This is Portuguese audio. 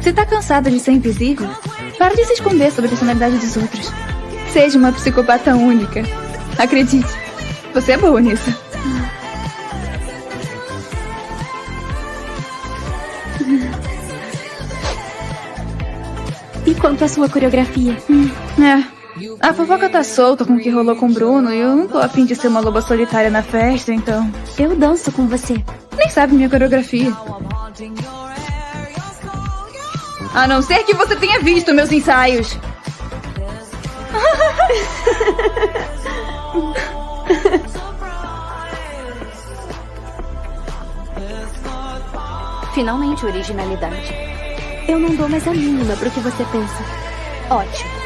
Se tá cansada de ser invisível, para de se esconder sobre a personalidade dos outros. Seja uma psicopata única. Acredite, você é boa nisso. E quanto à sua coreografia? A fofoca tá solta com o que rolou com o Bruno e eu não tô a fim de ser uma loba solitária na festa, então... Eu danço com você. Nem sabe minha coreografia. A não ser que você tenha visto meus ensaios. Finalmente originalidade. Eu não dou mais a mínima pro que você pensa. Ótimo.